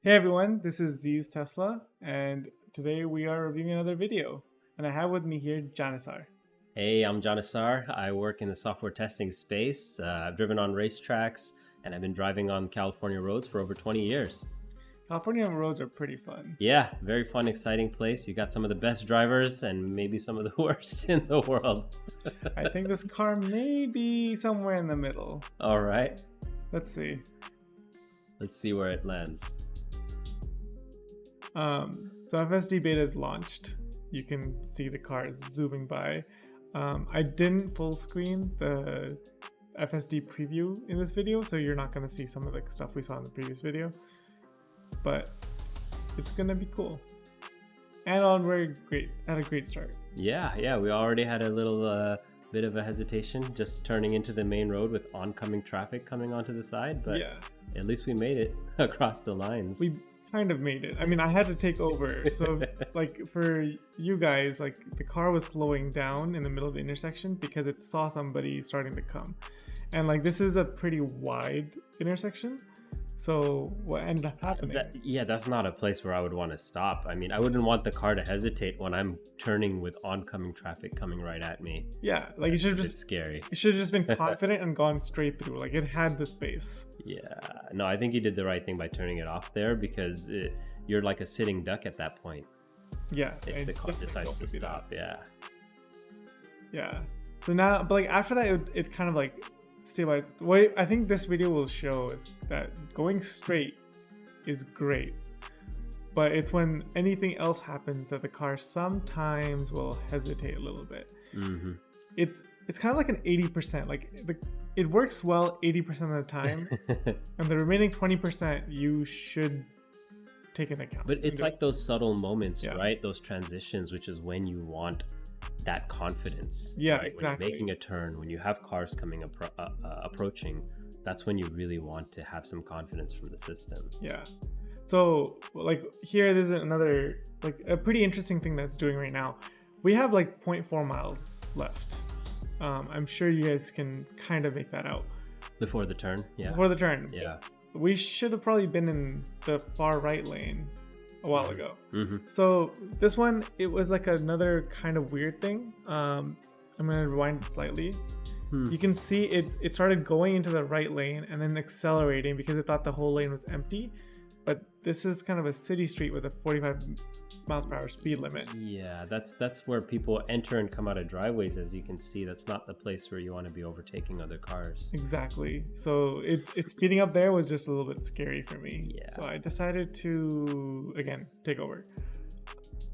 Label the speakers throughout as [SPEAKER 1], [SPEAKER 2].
[SPEAKER 1] Hey everyone, this is Z's Tesla, and today we are reviewing another video. And I have with me here Janisar.
[SPEAKER 2] Hey, I'm Janisar. I work in the software testing space. I've driven on racetracks and I've been driving on California roads for over 20 years.
[SPEAKER 1] California roads are pretty fun.
[SPEAKER 2] Yeah, very fun, exciting place. You got some of the best drivers and maybe some of the worst in the world.
[SPEAKER 1] I think this car may be somewhere in the middle.
[SPEAKER 2] All right.
[SPEAKER 1] Let's see.
[SPEAKER 2] Let's see where it lands.
[SPEAKER 1] So FSD Beta is launched. You can see the cars zooming by. I didn't full screen the FSD preview in this video, so you're not going to see some of the stuff we saw in the previous video. But it's going to be cool. And had a great start.
[SPEAKER 2] Yeah, we already had a little bit of a hesitation just turning into the main road with oncoming traffic coming onto the side, but yeah, at least we made it across the lines.
[SPEAKER 1] We kind of made it. I mean, I had to take over. So like for you guys, like the car was slowing down in the middle of the intersection because it saw somebody starting to come. And like this is a pretty wide intersection. So what ended up happening?
[SPEAKER 2] That's not a place where I would want to stop. I mean, I wouldn't want the car to hesitate when I'm turning with oncoming traffic coming right at me.
[SPEAKER 1] Yeah, like you should have just
[SPEAKER 2] scary.
[SPEAKER 1] You should have just been confident and gone straight through. Like it had the space.
[SPEAKER 2] Yeah, no, I think you did the right thing by turning it off there because you're like a sitting duck at that point.
[SPEAKER 1] Yeah,
[SPEAKER 2] if the car decides to stop. Yeah.
[SPEAKER 1] So now, but like after that, it kind of like stabilized. What I think this video will show is that going straight is great, but it's when anything else happens that the car sometimes will hesitate a little bit.
[SPEAKER 2] Mm-hmm.
[SPEAKER 1] It's kind of like an 80%. Like it works well 80% of the time, and the remaining 20% you should take into account.
[SPEAKER 2] But it's like those subtle moments, right? Those transitions, which is when you want that confidence.
[SPEAKER 1] Yeah,
[SPEAKER 2] right?
[SPEAKER 1] exactly.
[SPEAKER 2] When you're making a turn, when you have cars coming approaching, that's when you really want to have some confidence from the system.
[SPEAKER 1] Yeah. So like here, there's another like a pretty interesting thing that's doing right now. We have like 0.4 miles left. I'm sure you guys can kind of make that out.
[SPEAKER 2] Before the turn, yeah.
[SPEAKER 1] Before the turn.
[SPEAKER 2] Yeah.
[SPEAKER 1] We should have probably been in the far right lane a while ago.
[SPEAKER 2] Mm-hmm.
[SPEAKER 1] So this one, it was like another kind of weird thing. I'm gonna rewind slightly. You can see it started going into the right lane and then accelerating because it thought the whole lane was empty. But this is kind of a city street with a 45 miles per hour speed limit.
[SPEAKER 2] Yeah, that's where people enter and come out of driveways. As you can see, that's not the place where you want to be overtaking other cars.
[SPEAKER 1] Exactly. So it speeding up there was just a little bit scary for me.
[SPEAKER 2] Yeah. So
[SPEAKER 1] I decided to again take over.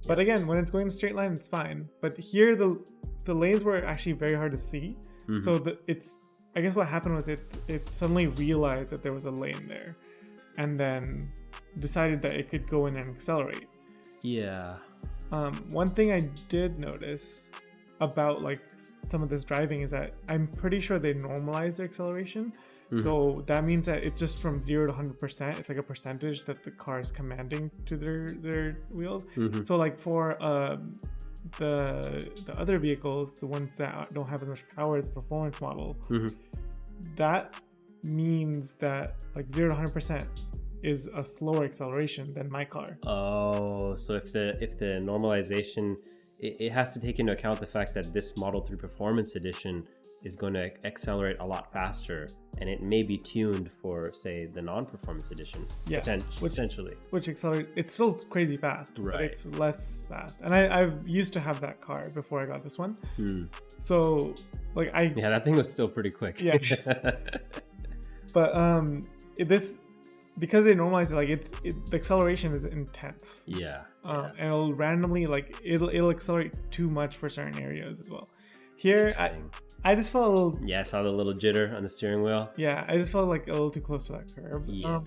[SPEAKER 1] But again, when it's going in a straight line, it's fine. But here the lanes were actually very hard to see. Mm-hmm. So I guess what happened was it suddenly realized that there was a lane there, and then decided that it could go in and accelerate.
[SPEAKER 2] Yeah.
[SPEAKER 1] One thing I did notice about like some of this driving is that I'm pretty sure they normalize their acceleration. Mm-hmm. So that means that it's just from 0 to 100%. It's like a percentage that the car is commanding to their wheels. Mm-hmm. So like for the other vehicles, the ones that don't have as much power as performance model, mm-hmm. that means that like 0 to 100% is a slower acceleration than my car.
[SPEAKER 2] Oh, so if the normalization, it has to take into account the fact that this Model 3 Performance Edition is going to accelerate a lot faster, and it may be tuned for, say, the non-performance edition.
[SPEAKER 1] Yeah,
[SPEAKER 2] potentially.
[SPEAKER 1] Which accelerates, it's still crazy fast, right? But it's less fast. And I've used to have that car before I got this one. So like yeah,
[SPEAKER 2] that thing was still pretty quick.
[SPEAKER 1] Yeah. But because they normalize it, like the acceleration is intense.
[SPEAKER 2] Yeah.
[SPEAKER 1] And it'll randomly it'll accelerate too much for certain areas as well. Here, I just felt a little.
[SPEAKER 2] Yeah, I saw the little jitter on the steering wheel.
[SPEAKER 1] Yeah, I just felt like a little too close to that curb. Yeah.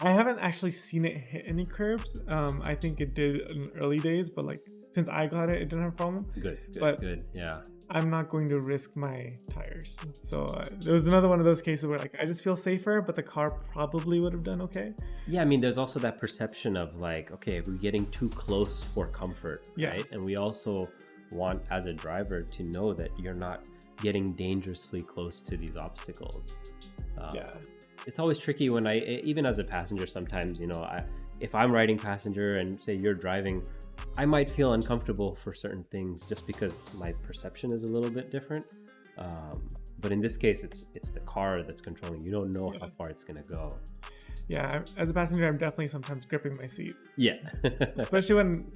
[SPEAKER 1] I haven't actually seen it hit any curbs. I think it did in early days, but like since I got it didn't have a problem.
[SPEAKER 2] Good. Yeah.
[SPEAKER 1] I'm not going to risk my tires. So there was another one of those cases where like I just feel safer, but the car probably would have done okay.
[SPEAKER 2] Yeah, I mean, there's also that perception of like, okay, we're getting too close for comfort, right? And we also want, as a driver, to know that you're not getting dangerously close to these obstacles.
[SPEAKER 1] Yeah.
[SPEAKER 2] It's always tricky when even as a passenger, sometimes, if I'm riding passenger and say you're driving, I might feel uncomfortable for certain things just because my perception is a little bit different. But in this case, it's the car that's controlling. You don't know how far it's going to go.
[SPEAKER 1] Yeah, as a passenger, I'm definitely sometimes gripping my seat.
[SPEAKER 2] Yeah.
[SPEAKER 1] Especially when,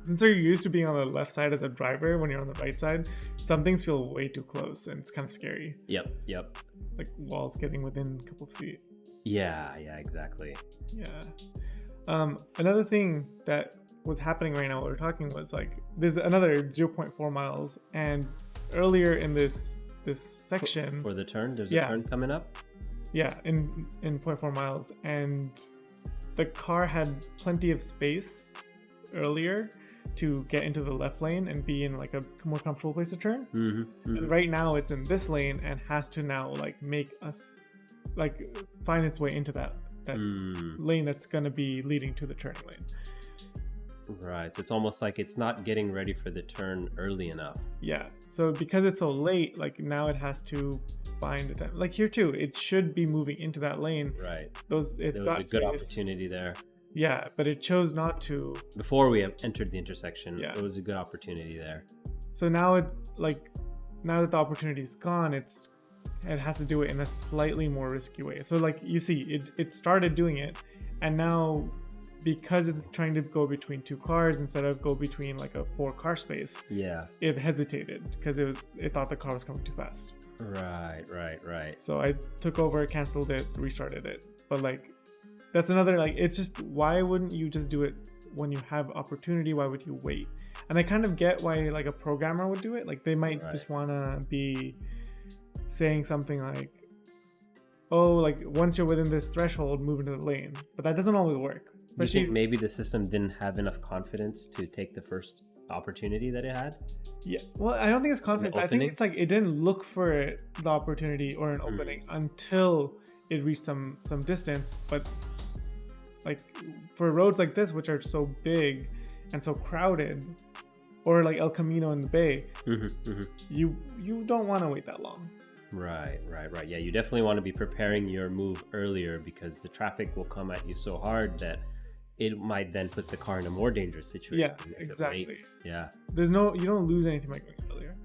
[SPEAKER 1] since you're used to being on the left side as a driver, when you're on the right side, some things feel way too close and it's kind of scary.
[SPEAKER 2] Yep.
[SPEAKER 1] Like walls getting within a couple of feet.
[SPEAKER 2] Yeah, exactly.
[SPEAKER 1] Yeah. Another thing that was happening right now while we're talking was there's another 0.4 miles, and earlier in this section
[SPEAKER 2] for the turn, there's a turn coming up.
[SPEAKER 1] Yeah, in 0.4 miles, and the car had plenty of space earlier to get into the left lane and be in a more comfortable place to turn. And right now it's in this lane and has to now make us find its way into that lane that's going to be leading to the turning lane.
[SPEAKER 2] Right, so it's almost like it's not getting ready for the turn early enough. Yeah,
[SPEAKER 1] so because it's so late, now it has to find a time. Here too, it should be moving into that lane.
[SPEAKER 2] Right.
[SPEAKER 1] There was a
[SPEAKER 2] good opportunity there.
[SPEAKER 1] Yeah, but it chose not to.
[SPEAKER 2] Before we have entered the intersection, there was a good opportunity there.
[SPEAKER 1] So now now that the opportunity is gone, it has to do it in a slightly more risky way. So you see, it started doing it, and now because it's trying to go between two cars instead of go between a 4-car space, it hesitated because it thought the car was coming too fast.
[SPEAKER 2] Right.
[SPEAKER 1] So I took over, canceled it, restarted it. But that's another, it's just, why wouldn't you just do it when you have opportunity? Why would you wait? And I kind of get why a programmer would do it. They might just want to be saying something once you're within this threshold, move into the lane. But that doesn't always work.
[SPEAKER 2] You think maybe the system didn't have enough confidence to take the first opportunity that it had?
[SPEAKER 1] Yeah, well, I don't think it's confidence. I think it's it didn't look for the opportunity or an opening until it reached some distance. But for roads like this, which are so big and so crowded, or El Camino in the Bay, you don't want to wait that long.
[SPEAKER 2] Right. Yeah, you definitely want to be preparing your move earlier, because the traffic will come at you so hard that it might then put the car in a more dangerous situation.
[SPEAKER 1] Yeah, exactly.
[SPEAKER 2] Yeah.
[SPEAKER 1] You don't lose anything by going earlier.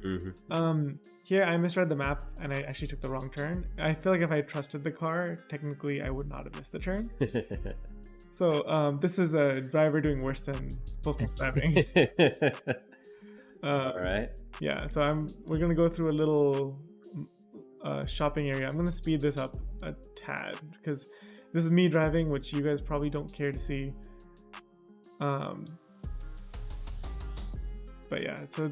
[SPEAKER 1] Here I misread the map and I actually took the wrong turn. I feel like if I trusted the car, technically I would not have missed the turn. So this is a driver doing worse than postal stabbing.
[SPEAKER 2] All right.
[SPEAKER 1] Yeah, so we're gonna go through a little shopping area. I'm gonna speed this up a tad because this is me driving, which you guys probably don't care to see. But yeah, so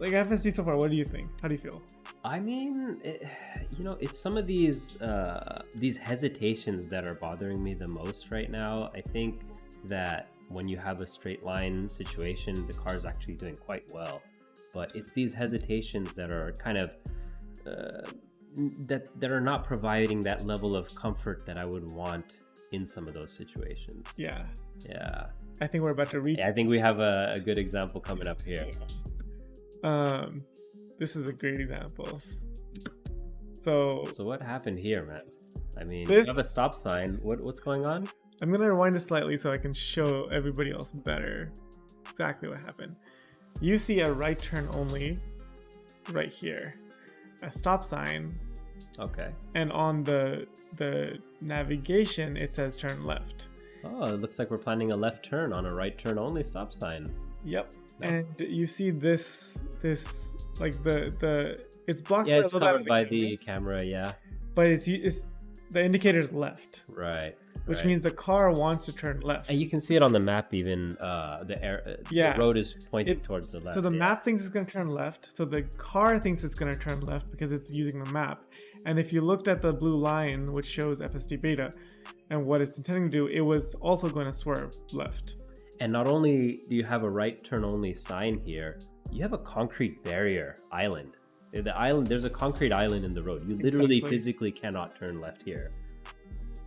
[SPEAKER 1] FSD so far, what do you think? How do you feel?
[SPEAKER 2] I mean, it's some of these hesitations that are bothering me the most right now. I think that when you have a straight line situation, the car is actually doing quite well, but it's these hesitations that are kind of that are not providing that level of comfort that I would want in some of those situations.
[SPEAKER 1] Yeah.
[SPEAKER 2] I
[SPEAKER 1] think we're about to reach.
[SPEAKER 2] I think we have a good example coming up here.
[SPEAKER 1] This is a great example. So
[SPEAKER 2] what happened here, man? I mean, you have a stop sign. What's going on?
[SPEAKER 1] I'm gonna rewind it slightly so I can show everybody else better exactly what happened. You see a right turn only right here, a stop sign.
[SPEAKER 2] Okay.
[SPEAKER 1] And on the navigation it says turn left.
[SPEAKER 2] Oh, it looks like we're planning a left turn on a right turn only stop sign.
[SPEAKER 1] Yep. And you see this it's blocked.
[SPEAKER 2] Yeah, it's covered by the camera. Yeah.
[SPEAKER 1] But it's the indicator's left.
[SPEAKER 2] Right.
[SPEAKER 1] Which means the car wants to turn left.
[SPEAKER 2] And you can see it on the map even. The road is pointing towards the left.
[SPEAKER 1] So the map thinks it's going to turn left. So the car thinks it's going to turn left because it's using the map. And if you looked at the blue line, which shows FSD Beta, and what it's intending to do, it was also going to swerve left.
[SPEAKER 2] And not only do you have a right turn only sign here, you have a concrete barrier island. There's a concrete island in the road. You literally physically cannot turn left here.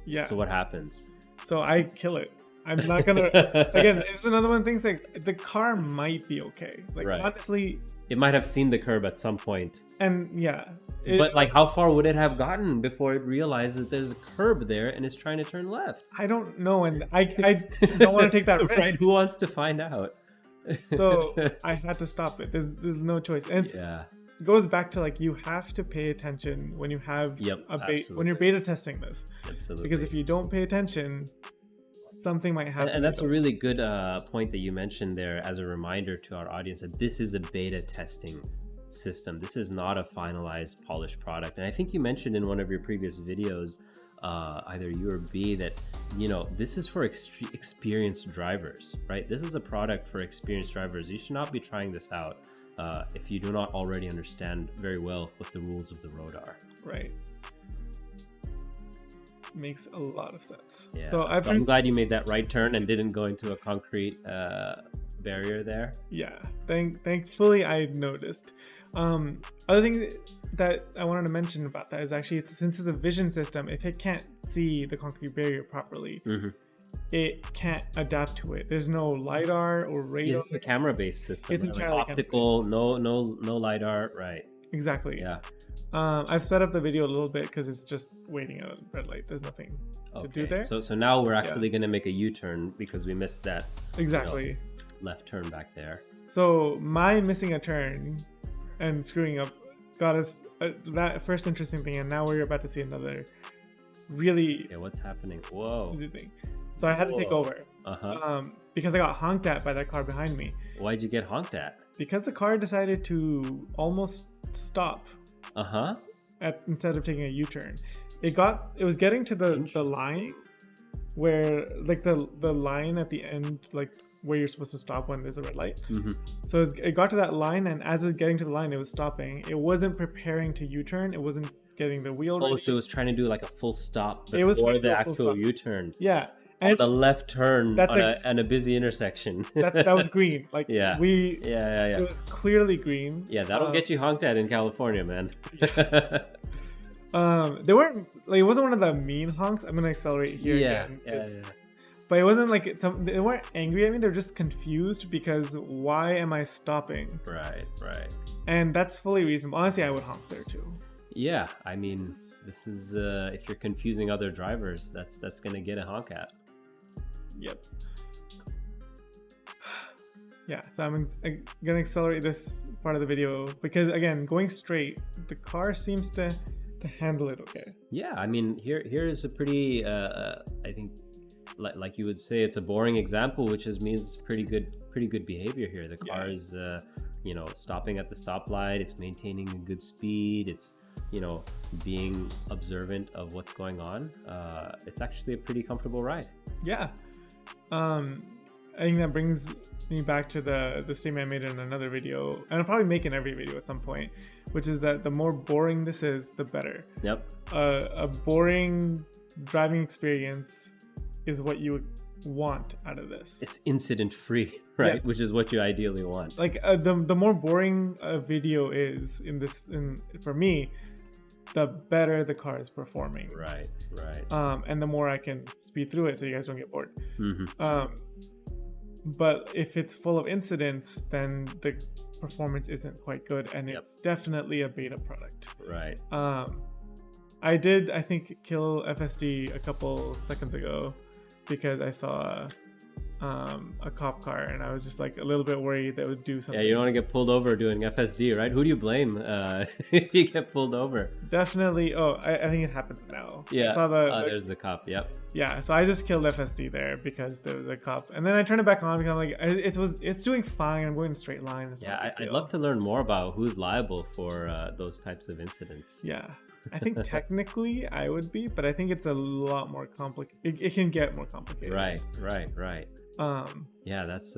[SPEAKER 1] Yeah.
[SPEAKER 2] So what happens?
[SPEAKER 1] So I kill it. I'm not gonna. Again, it's another one of the things like the car might be okay. Like
[SPEAKER 2] Right.
[SPEAKER 1] honestly,
[SPEAKER 2] It might have seen the curb at some point.
[SPEAKER 1] and yeah,
[SPEAKER 2] But like, how far would it have gotten before it realizes there's a curb there and it's trying to turn left?
[SPEAKER 1] I don't know, and I don't want to take that risk.
[SPEAKER 2] Right? Who wants to find out?
[SPEAKER 1] So I had to stop it. There's no choice, and it's,
[SPEAKER 2] Yeah.
[SPEAKER 1] it goes back to like you have to pay attention when you have
[SPEAKER 2] Yep,
[SPEAKER 1] when you're beta testing this,
[SPEAKER 2] Absolutely.
[SPEAKER 1] because if you don't pay attention, something might happen.
[SPEAKER 2] And that's a really good point that you mentioned there as a reminder to our audience that this is a beta testing system. This is not a finalized, polished product. And I think you mentioned in one of your previous videos, either you or B, that, you know, this is for experienced drivers, right? This is a product for experienced drivers. You should not be trying this out if you do not already understand very well what the rules of the road are.
[SPEAKER 1] Right. Makes a lot of sense.
[SPEAKER 2] Yeah.
[SPEAKER 1] So
[SPEAKER 2] I'm glad you made that right turn and didn't go into a concrete barrier there.
[SPEAKER 1] Yeah. Thankfully I noticed. Other thing that I wanted to mention about that is actually, since it's a vision system, if it can't see the concrete barrier properly, it can't adapt to it. There's no LiDAR or radar.
[SPEAKER 2] It's a camera-based system.
[SPEAKER 1] It's
[SPEAKER 2] right?
[SPEAKER 1] entirely
[SPEAKER 2] like optical, no LiDAR, right?
[SPEAKER 1] Exactly.
[SPEAKER 2] Yeah.
[SPEAKER 1] I've sped up the video a little bit because it's just waiting at a red light. There's nothing to do there.
[SPEAKER 2] So now we're actually going to make a U-turn because we missed that
[SPEAKER 1] exactly
[SPEAKER 2] left turn back there.
[SPEAKER 1] So my missing a turn and screwing up got us that first interesting thing, and now we're about to see another really
[SPEAKER 2] what's happening? Whoa.
[SPEAKER 1] easy thing. So I had to take over because I got honked at by that car behind me.
[SPEAKER 2] Why'd you get honked at?
[SPEAKER 1] Because the car decided to almost stop instead of taking a U-turn. It was getting to the line where, like, the line at the end, like where you're supposed to stop when there's a red light. So it got to that line, and as it was getting to the line, it was stopping. It wasn't preparing to U-turn. It wasn't getting the wheel ready.
[SPEAKER 2] So it was trying to do like a full stop before the actual U-turn.
[SPEAKER 1] Yeah. And
[SPEAKER 2] the left turn on a busy intersection.
[SPEAKER 1] that was green. Like
[SPEAKER 2] yeah.
[SPEAKER 1] It was clearly green.
[SPEAKER 2] Yeah, that'll get you honked at in California, man.
[SPEAKER 1] They weren't like, it wasn't one of the mean honks. I'm gonna accelerate here again.
[SPEAKER 2] Yeah.
[SPEAKER 1] But it wasn't like they weren't angry at me. They're just confused because why am I stopping?
[SPEAKER 2] Right.
[SPEAKER 1] And that's fully reasonable. Honestly, I would honk there too.
[SPEAKER 2] Yeah, I mean, this is if you're confusing other drivers, that's gonna get a honk at.
[SPEAKER 1] Yep. Yeah, so I'm gonna accelerate this part of the video because, again, going straight, the car seems to handle it okay. Yeah,
[SPEAKER 2] I mean, here is a pretty I think, like you would say, it's a boring example, which means pretty good behavior here. The car is stopping at the stoplight. It's maintaining a good speed. It's being observant of what's going on. It's actually a pretty comfortable ride.
[SPEAKER 1] Yeah. I think that brings me back to the statement I made in another video, and I'll probably make in every video at some point, which is that the more boring this is, the better.
[SPEAKER 2] Yep.
[SPEAKER 1] A boring driving experience is what you would want out of this.
[SPEAKER 2] It's incident free, right?
[SPEAKER 1] Yeah.
[SPEAKER 2] Which is what you ideally want.
[SPEAKER 1] Like the more boring a video is for me, the better the car is performing.
[SPEAKER 2] Right.
[SPEAKER 1] And the more I can speed through it so you guys don't get bored. But if it's full of incidents, then the performance isn't quite good, and it's definitely a beta product.
[SPEAKER 2] Right.
[SPEAKER 1] I did, I think, kill FSD a couple seconds ago because I saw a cop car, and I was just like a little bit worried that it would do something.
[SPEAKER 2] Yeah, you don't want to get pulled over doing FSD, right? Who do you blame if you get pulled over?
[SPEAKER 1] Definitely. Oh, I think it happened now.
[SPEAKER 2] Yeah. There's the cop. Yep.
[SPEAKER 1] Yeah. So I just killed FSD there because there was a cop, and then I turned it back on because I'm like, it's doing fine. I'm going in a straight line.
[SPEAKER 2] I'd love to learn more about who's liable for those types of incidents.
[SPEAKER 1] Yeah. I think technically I would be, but I think it's a lot more complicated. It can get more complicated.
[SPEAKER 2] Right. Yeah, that's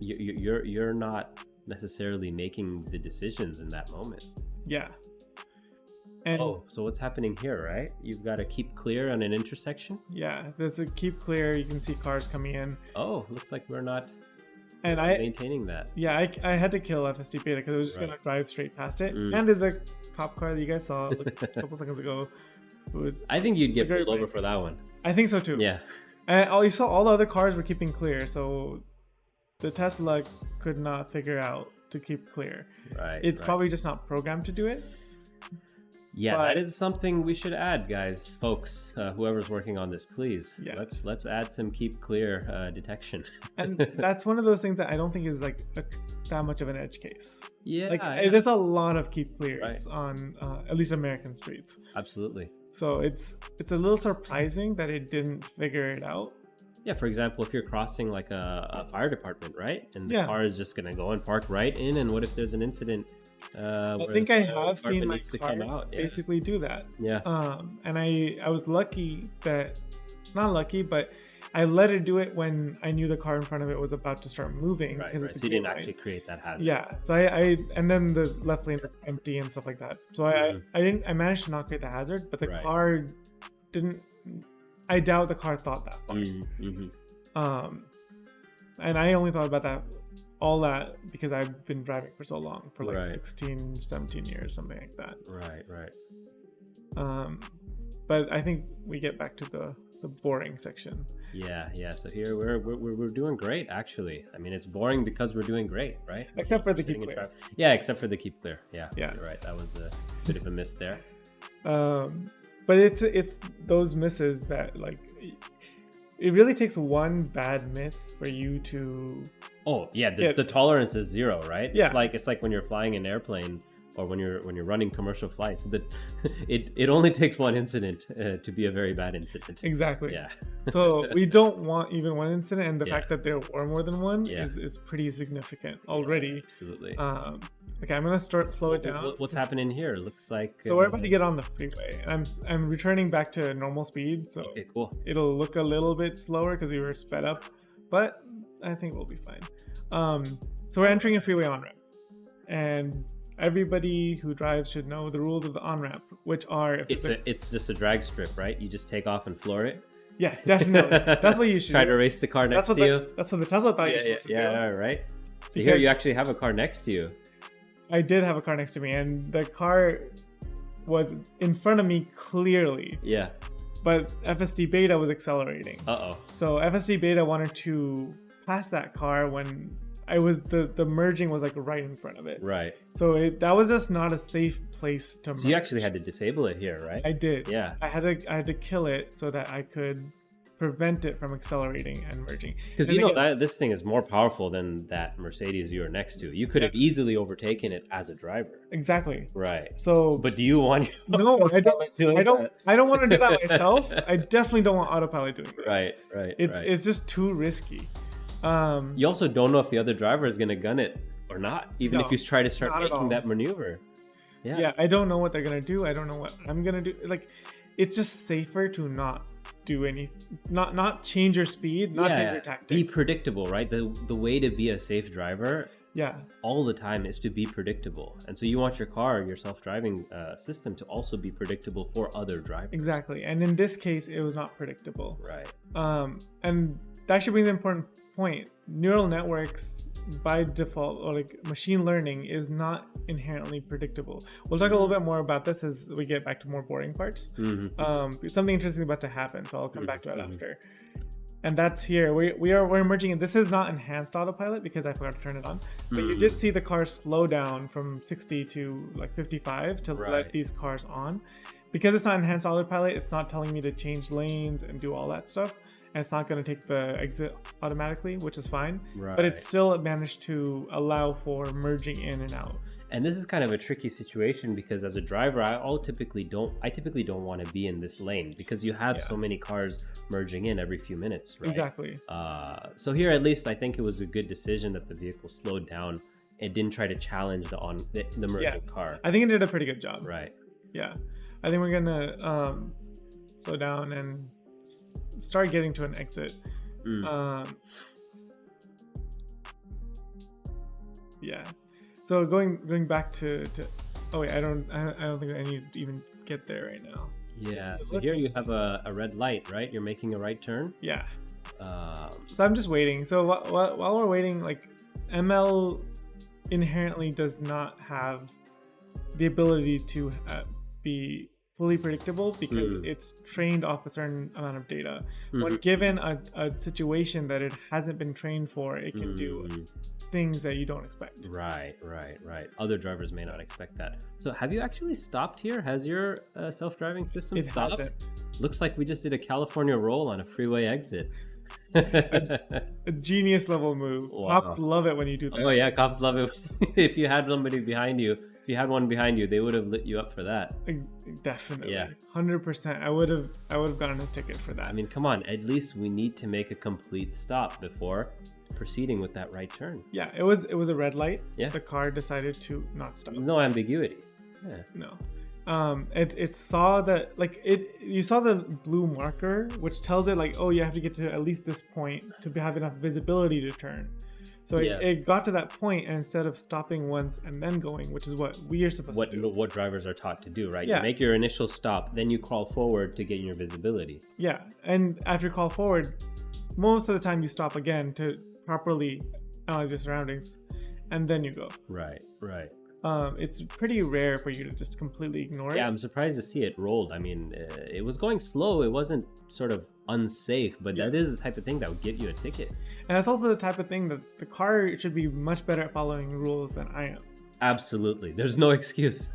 [SPEAKER 2] you're not necessarily making the decisions in that moment.
[SPEAKER 1] Yeah. And
[SPEAKER 2] so what's happening here, right? You've got to keep clear on an intersection.
[SPEAKER 1] Yeah, there's a keep clear. You can see cars coming in.
[SPEAKER 2] Oh, looks like we're not.
[SPEAKER 1] And
[SPEAKER 2] maintaining that.
[SPEAKER 1] Yeah, I had to kill FSD Beta because I was just gonna drive straight past it. And there's a cop car that you guys saw like a couple seconds ago.
[SPEAKER 2] I think you'd get pulled over for that one.
[SPEAKER 1] I think so too.
[SPEAKER 2] Yeah.
[SPEAKER 1] And you saw all the other cars were keeping clear, so the Tesla could not figure out to keep clear.
[SPEAKER 2] Right.
[SPEAKER 1] It's probably just not programmed to do it.
[SPEAKER 2] Yeah, that is something we should add, guys, folks. Whoever's working on this, please.
[SPEAKER 1] Yeah.
[SPEAKER 2] Let's add some keep clear detection.
[SPEAKER 1] And that's one of those things that I don't think is like that much of an edge case.
[SPEAKER 2] Yeah,
[SPEAKER 1] like
[SPEAKER 2] yeah.
[SPEAKER 1] there's a lot of keep clears on at least American streets.
[SPEAKER 2] Absolutely.
[SPEAKER 1] So it's a little surprising that it didn't figure it out.
[SPEAKER 2] Yeah, for example, if you're crossing like a fire department, right? And the car is just gonna go and park right in, and what if there's an incident?
[SPEAKER 1] I think I have seen my car basically do that.
[SPEAKER 2] Yeah.
[SPEAKER 1] And I was lucky that, not lucky, but I let it do it when I knew the car in front of it was about to start moving.
[SPEAKER 2] Right. So you didn't actually create that hazard.
[SPEAKER 1] Yeah. So I and then the left lane is empty and stuff like that. So I managed to not create the hazard, but the car didn't. I doubt the car thought that far. And I only thought about all that because I've been driving for so long, for like 16, 17 years, something like that.
[SPEAKER 2] Right.
[SPEAKER 1] But I think we get back to the boring section.
[SPEAKER 2] Yeah. So here we're doing great, actually. I mean, it's boring because we're doing great, right?
[SPEAKER 1] Except for the keep clear.
[SPEAKER 2] Yeah, except for the keep clear. Yeah. You're right. That was a bit of a miss there.
[SPEAKER 1] But it's those misses that, like, it really takes one bad miss for you to.
[SPEAKER 2] Oh yeah, the tolerance is 0, right?
[SPEAKER 1] Yeah.
[SPEAKER 2] It's like when you're flying an airplane or when you're running commercial flights. That it only takes one incident to be a very bad incident.
[SPEAKER 1] Exactly.
[SPEAKER 2] Yeah.
[SPEAKER 1] So we don't want even one incident, and the fact that there were more than one is pretty significant already.
[SPEAKER 2] Yeah, absolutely.
[SPEAKER 1] Okay, I'm gonna slow it down.
[SPEAKER 2] What's happening here? Looks like
[SPEAKER 1] so we're about to get on the freeway. I'm returning back to normal speed, so
[SPEAKER 2] okay, cool.
[SPEAKER 1] It'll look a little bit slower because we were sped up, but I think we'll be fine. So we're entering a freeway on-ramp, and everybody who drives should know the rules of the on-ramp, which are
[SPEAKER 2] it's just a drag strip, right? You just take off and floor it.
[SPEAKER 1] Yeah, definitely. That's what you should
[SPEAKER 2] try to race the car next to you.
[SPEAKER 1] That's what the Tesla thought you should do.
[SPEAKER 2] Yeah, right. So here you actually have a car next to you.
[SPEAKER 1] I did have a car next to me, and the car was in front of me clearly.
[SPEAKER 2] Yeah.
[SPEAKER 1] But FSD Beta was accelerating. So FSD Beta wanted to pass that car when the merging was like right in front of it.
[SPEAKER 2] Right.
[SPEAKER 1] So that was just not a safe place to merge.
[SPEAKER 2] So you actually had to disable it here, right?
[SPEAKER 1] I did.
[SPEAKER 2] Yeah.
[SPEAKER 1] I had to kill it so that I could prevent it from accelerating and merging.
[SPEAKER 2] Because that this thing is more powerful than that Mercedes you were next to. You could have easily overtaken it as a driver.
[SPEAKER 1] Exactly.
[SPEAKER 2] Right.
[SPEAKER 1] So,
[SPEAKER 2] but do you want?
[SPEAKER 1] No, I don't want to do that myself. I definitely don't want autopilot doing that.
[SPEAKER 2] Right.
[SPEAKER 1] It's just too risky.
[SPEAKER 2] You also don't know if the other driver is going to gun it or not, even if you try to start making that maneuver.
[SPEAKER 1] Yeah, I don't know what they're going to do. I don't know what I'm going to do. Like, it's just safer to not do not change your speed, not change your tactic.
[SPEAKER 2] Be predictable, right? The way to be a safe driver all the time is to be predictable. And so you want your car, your self-driving system to also be predictable for other drivers.
[SPEAKER 1] Exactly. And in this case, it was not predictable.
[SPEAKER 2] Right.
[SPEAKER 1] And that actually brings an important point. Neural networks by default, or like machine learning, is not inherently predictable. We'll talk a little bit more about this as we get back to more boring parts. Something interesting about to happen, so I'll come back to that after. And that's here. We're merging it. This is not enhanced autopilot because I forgot to turn it on. But you did see the car slow down from 60 to like 55 to let these cars on. Because it's not enhanced autopilot, it's not telling me to change lanes and do all that stuff. And it's not going to take the exit automatically, which is fine. But it still managed to allow for merging in and out.
[SPEAKER 2] And this is kind of a tricky situation because as a driver, I typically don't want to be in this lane because you have so many cars merging in every few minutes, right?
[SPEAKER 1] Exactly.
[SPEAKER 2] So here, at least, I think it was a good decision that the vehicle slowed down and didn't try to challenge the merging car.
[SPEAKER 1] I think it did a pretty good job.
[SPEAKER 2] Right.
[SPEAKER 1] Yeah. I think we're gonna slow down and start getting to an exit. Yeah. So going back to oh wait, I don't think I need to even get there right now.
[SPEAKER 2] Yeah. So here you have a red light, right? You're making a right turn.
[SPEAKER 1] Yeah. So I'm just waiting. So while we're waiting, like, ML inherently does not have the ability to be fully predictable because it's trained off a certain amount of data. When given a situation that it hasn't been trained for, it can do things that you don't expect.
[SPEAKER 2] Right. Other drivers may not expect that. So have you actually stopped here? Has your self-driving system stopped?
[SPEAKER 1] Hasn't.
[SPEAKER 2] Looks like we just did a California roll on a freeway exit.
[SPEAKER 1] A genius level move.
[SPEAKER 2] Wow.
[SPEAKER 1] Cops love it when you do that.
[SPEAKER 2] Oh yeah, cops love it. If you had somebody behind you, if you had one behind you, they would have lit you up for that.
[SPEAKER 1] Definitely.
[SPEAKER 2] Yeah.
[SPEAKER 1] 100%. I would have gotten a ticket for that.
[SPEAKER 2] I mean, come on. At least we need to make a complete stop before proceeding with that right turn.
[SPEAKER 1] Yeah, it was a red light.
[SPEAKER 2] Yeah.
[SPEAKER 1] The car decided to not stop.
[SPEAKER 2] No ambiguity. Yeah.
[SPEAKER 1] No. It saw that, like, you saw the blue marker, which tells it like, oh, you have to get to at least this point to have enough visibility to turn. So it got to that point, and instead of stopping once and then going, which is what we are supposed to do.
[SPEAKER 2] What drivers are taught to do, right?
[SPEAKER 1] Yeah.
[SPEAKER 2] You make your initial stop, then you crawl forward to gain your visibility.
[SPEAKER 1] Yeah, and after you crawl forward, most of the time you stop again to properly analyze your surroundings, and then you go.
[SPEAKER 2] Right.
[SPEAKER 1] It's pretty rare for you to just completely ignore it.
[SPEAKER 2] Yeah, I'm surprised to see it rolled. I mean, it was going slow. It wasn't sort of unsafe, but that is the type of thing that would get you a ticket.
[SPEAKER 1] And that's also the type of thing that the car should be much better at following rules than I am.
[SPEAKER 2] Absolutely. There's no excuse.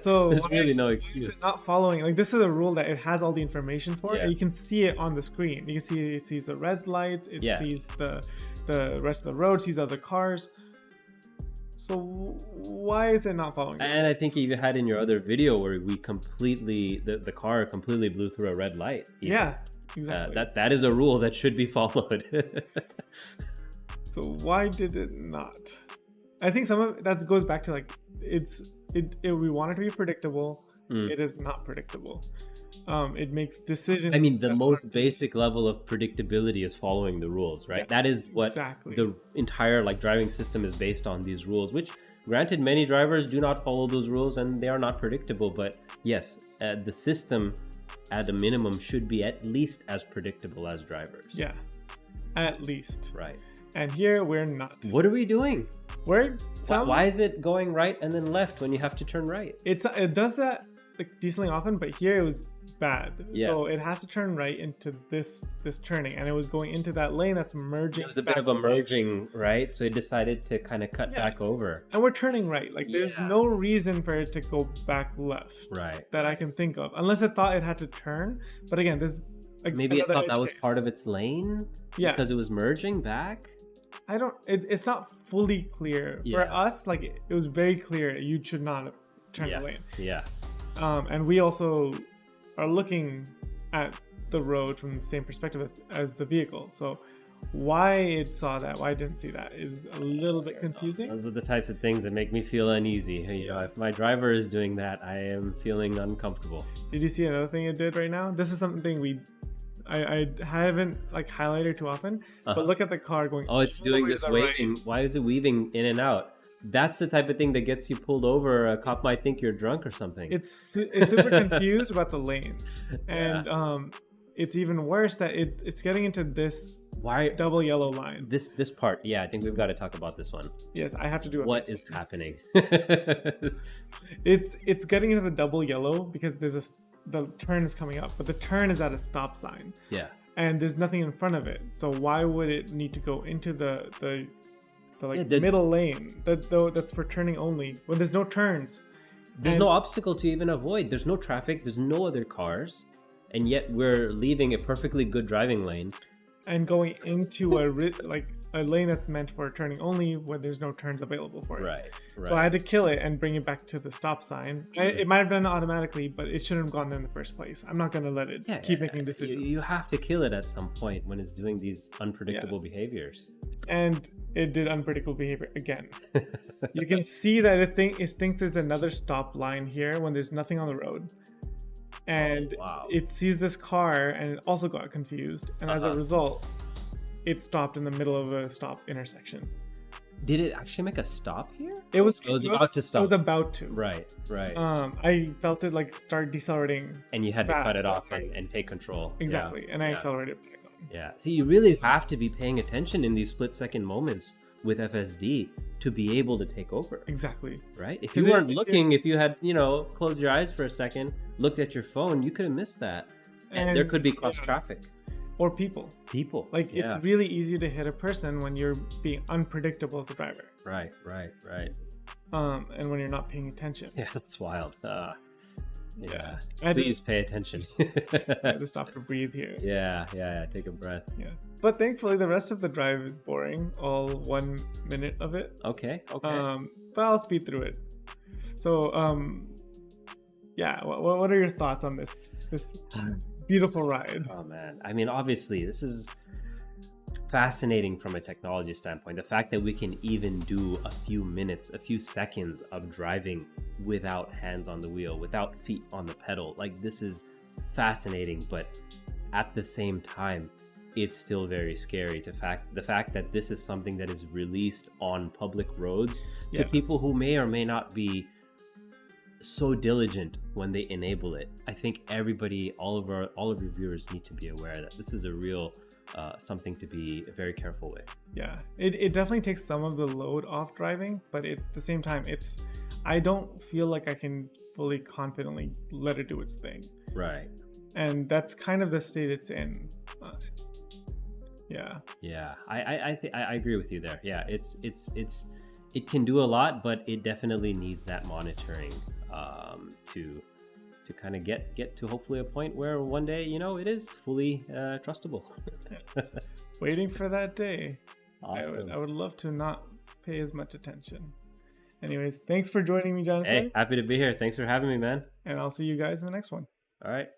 [SPEAKER 1] So
[SPEAKER 2] there's really no excuse.
[SPEAKER 1] It's not following. Like, this is a rule that it has all the information for, and you can see it on the screen. You can see it sees the red lights, it sees the rest of the road, sees other cars. So why is it not following?
[SPEAKER 2] And I think you had in your other video where we completely, the car completely blew through a red light. Even.
[SPEAKER 1] Yeah, exactly.
[SPEAKER 2] That is a rule that should be followed.
[SPEAKER 1] So why did it not? I think some of that goes back to, like, we want it to be predictable. It is not predictable. It makes decisions.
[SPEAKER 2] I mean, the most basic level of predictability is following the rules, right? Yeah, that is what the entire, like, driving system is based on, these rules, which, granted, many drivers do not follow those rules and they are not predictable. But yes, the system at a minimum should be at least as predictable as drivers.
[SPEAKER 1] Yeah, at least.
[SPEAKER 2] Right.
[SPEAKER 1] And here we're not.
[SPEAKER 2] What are we doing?
[SPEAKER 1] Why
[SPEAKER 2] is it going right and then left when you have to turn right?
[SPEAKER 1] It does that, like, decently often, but here it was bad.
[SPEAKER 2] Yeah.
[SPEAKER 1] So it has to turn right into this turning, and it was going into that lane that's merging.
[SPEAKER 2] It was a bit of a merging, right? So it decided to kind of cut back over.
[SPEAKER 1] And we're turning right. Like, there's no reason for it to go back left.
[SPEAKER 2] Right.
[SPEAKER 1] That I can think of, unless it thought it had to turn. But again, there's
[SPEAKER 2] maybe it thought that was part of its lane.
[SPEAKER 1] Yeah.
[SPEAKER 2] Because it was merging back.
[SPEAKER 1] I don't. It's not fully clear for us. Like, it was very clear you should not have turned the lane.
[SPEAKER 2] Yeah.
[SPEAKER 1] And we also are looking at the road from the same perspective as the vehicle. So why it saw that, why it didn't see that, is a little bit confusing.
[SPEAKER 2] Those are the types of things that make me feel uneasy. You know, if my driver is doing that, I am feeling uncomfortable.
[SPEAKER 1] Did you see another thing it did right now? This is something I haven't, like, highlighted too often, but look at the car going.
[SPEAKER 2] Oh, it's doing this waving. Right. Why is it weaving in and out? That's the type of thing that gets you pulled over. A cop might think you're drunk or something.
[SPEAKER 1] It's super confused about the lanes, and it's even worse that it's getting into this double yellow line.
[SPEAKER 2] This part, I think we've got to talk about this one.
[SPEAKER 1] Yes, I have to do it.
[SPEAKER 2] What is happening?
[SPEAKER 1] It's getting into the double yellow because the turn is coming up, but the turn is at a stop sign.
[SPEAKER 2] Yeah.
[SPEAKER 1] And there's nothing in front of it. So why would it need to go into the middle lane that's for turning only when there's no turns?
[SPEAKER 2] There's no obstacle to even avoid. There's no traffic. There's no other cars. And yet we're leaving a perfectly good driving lane
[SPEAKER 1] and going into a lane that's meant for turning only when there's no turns available for it.
[SPEAKER 2] Right.
[SPEAKER 1] So I had to kill it and bring it back to the stop sign. It might have done it automatically, but it shouldn't have gone there in the first place. I'm not going to let it keep making decisions.
[SPEAKER 2] You have to kill it at some point when it's doing these unpredictable behaviors.
[SPEAKER 1] And it did unpredictable behavior again. You can see that it thinks there's another stop line here when there's nothing on the road. And it sees this car and it also got confused. And as a result, it stopped in the middle of a stop intersection.
[SPEAKER 2] Did it actually make a stop here?
[SPEAKER 1] It was
[SPEAKER 2] about to stop.
[SPEAKER 1] It was about to.
[SPEAKER 2] Right.
[SPEAKER 1] I felt it, like, start decelerating.
[SPEAKER 2] And you had to cut it off and take control.
[SPEAKER 1] Exactly. And I accelerated.
[SPEAKER 2] Yeah. See, you really have to be paying attention in these split-second moments with FSD to be able to take over.
[SPEAKER 1] Exactly.
[SPEAKER 2] Right? If
[SPEAKER 1] 'Cause
[SPEAKER 2] you weren't looking, if you had, closed your eyes for a second, looked at your phone, you could have missed that. And there could be cross traffic.
[SPEAKER 1] Or people.
[SPEAKER 2] Like,
[SPEAKER 1] it's really easy to hit a person when you're being unpredictable as a driver.
[SPEAKER 2] Right.
[SPEAKER 1] And when you're not paying attention.
[SPEAKER 2] Yeah, that's wild. Yeah.
[SPEAKER 1] I
[SPEAKER 2] Please pay attention.
[SPEAKER 1] I just stop to breathe here.
[SPEAKER 2] Yeah. Take a breath.
[SPEAKER 1] Yeah. But thankfully, the rest of the drive is boring. All 1 minute of it.
[SPEAKER 2] Okay.
[SPEAKER 1] But I'll speed through it. So, yeah. What are your thoughts on this beautiful ride?
[SPEAKER 2] Oh man. I mean, obviously, this is fascinating from a technology standpoint. The fact that we can even do a few minutes, a few seconds of driving without hands on the wheel, without feet on the pedal. Like, this is fascinating, but at the same time, it's still very scary. The fact that this is something that is released on public roads to people who may or may not be so diligent when they enable it. I think everybody, all of your viewers need to be aware that this is a real something to be very careful with.
[SPEAKER 1] Yeah, it definitely takes some of the load off driving, but at the same time, I don't feel like I can fully confidently let it do its thing.
[SPEAKER 2] Right.
[SPEAKER 1] And that's kind of the state it's in.
[SPEAKER 2] Yeah, I agree with you there. Yeah, it can do a lot, but it definitely needs that monitoring to kind of get to hopefully a point where one day it is fully trustable.
[SPEAKER 1] Waiting for that day.
[SPEAKER 2] Awesome.
[SPEAKER 1] I would love to not pay as much attention. Anyways, thanks for joining me, Jonathan.
[SPEAKER 2] Hey, happy to be here. Thanks for having me, man.
[SPEAKER 1] And I'll see you guys in the next one.
[SPEAKER 2] All right.